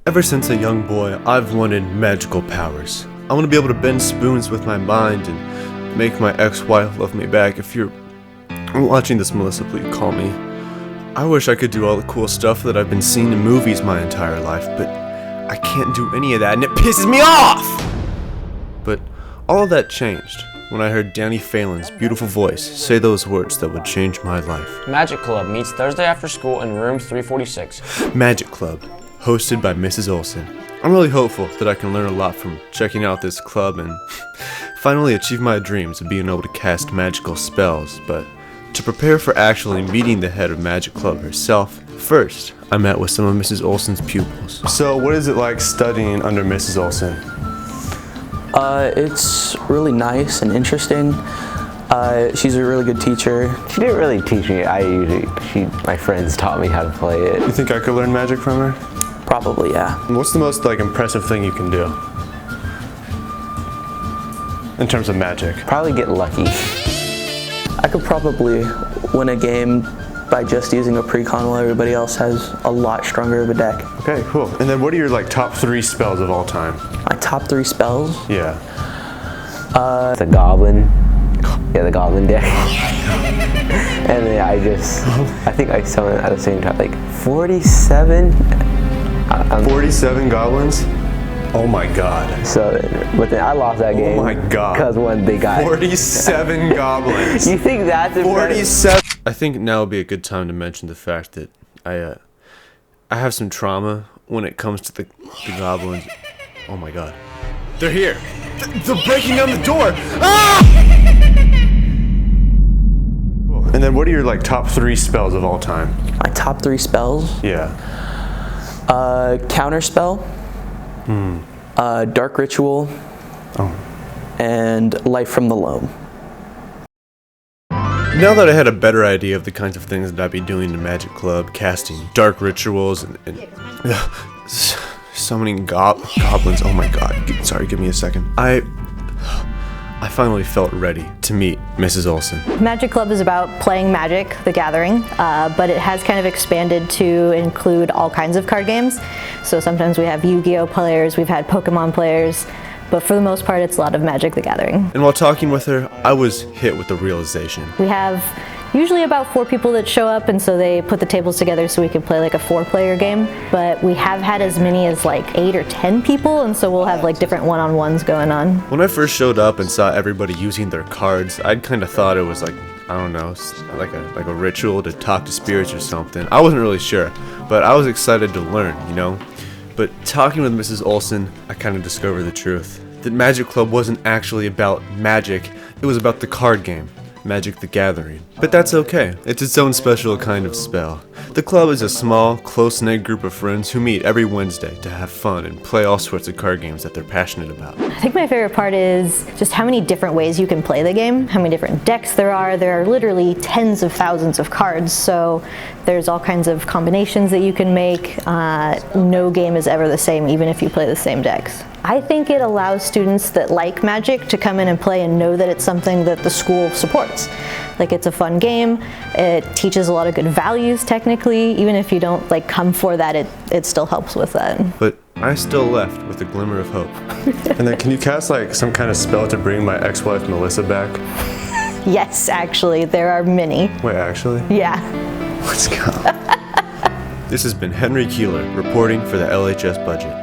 Ever since a young boy, I've wanted magical powers. I want to be able to bend spoons with my mind and make my ex-wife love me back. If you're watching this, Melissa, please call me. I wish I could do all the cool stuff that I've been seeing in movies my entire life, but I can't do any of that and it pisses me off! But all of that changed when I heard Danny Phelan's beautiful voice say those words that would change my life. Magic Club meets Thursday after school in room 346. Magic Club, hosted by Mrs. Olsen. I'm really hopeful that I can learn a lot from checking out this club and finally achieve my dreams of being able to cast magical spells, but to prepare for actually meeting the head of Magic Club herself, first, I met with some of Mrs. Olsen's pupils. So what is it like studying under Mrs. Olsen? It's really nice and interesting. She's a really good teacher. She didn't really teach me. My friends taught me how to play it. You think I could learn magic from her? Probably, yeah. What's the most impressive thing you can do in terms of magic? Probably get lucky. I could probably win a game by just using a precon while everybody else has a lot stronger of a deck. Okay, cool. And then what are your top 3 spells of all time? My top 3 spells? Yeah. The goblin. Yeah, the goblin deck. And then I think I summoned at the same time 47. 47 goblins? Oh my god. So, but then I lost that game. Oh my god. Because when they got 47 goblins. You think that's 47? I think now would be a good time to mention the fact that I have some trauma when it comes to the goblins. Oh my god. They're here. They're breaking down the door. Ah! And then what are your top 3 spells of all time? My top 3 spells? Yeah. Counterspell, Dark Ritual, and Life from the Loam. Now that I had a better idea of the kinds of things that I'd be doing in Magic Club, casting dark rituals and summoning goblins, oh my god, sorry, give me a second. I finally felt ready to meet Mrs. Olsen. Magic Club is about playing Magic: The Gathering, but it has kind of expanded to include all kinds of card games. So sometimes we have Yu-Gi-Oh players, we've had Pokemon players, but for the most part it's a lot of Magic: The Gathering. And while talking with her, I was hit with the realization. We have usually about 4 people that show up, and so they put the tables together so we can play a 4-player game. But we have had as many as 8 or 10 people, and so we'll have different one-on-ones going on. When I first showed up and saw everybody using their cards, I'd kind of thought it was I don't know, like a ritual to talk to spirits or something. I wasn't really sure, but I was excited to learn, But talking with Mrs. Olsen, I kind of discovered the truth. That Magic Club wasn't actually about magic, it was about the card game. Magic: The Gathering. But that's okay. It's its own special kind of spell. The club is a small, close-knit group of friends who meet every Wednesday to have fun and play all sorts of card games that they're passionate about. I think my favorite part is just how many different ways you can play the game, how many different decks there are. There are literally tens of thousands of cards, so there's all kinds of combinations that you can make. No game is ever the same, even if you play the same decks. I think it allows students that like Magic to come in and play and know that it's something that the school supports. It's a fun game, it teaches a lot of good values technically, even if you don't come for that, it still helps with that. But I still left with a glimmer of hope. And then can you cast some kind of spell to bring my ex-wife Melissa back? Yes, actually, there are many. Wait, actually? Yeah. Let's go. This has been Henry Keeler reporting for the LHS Budget.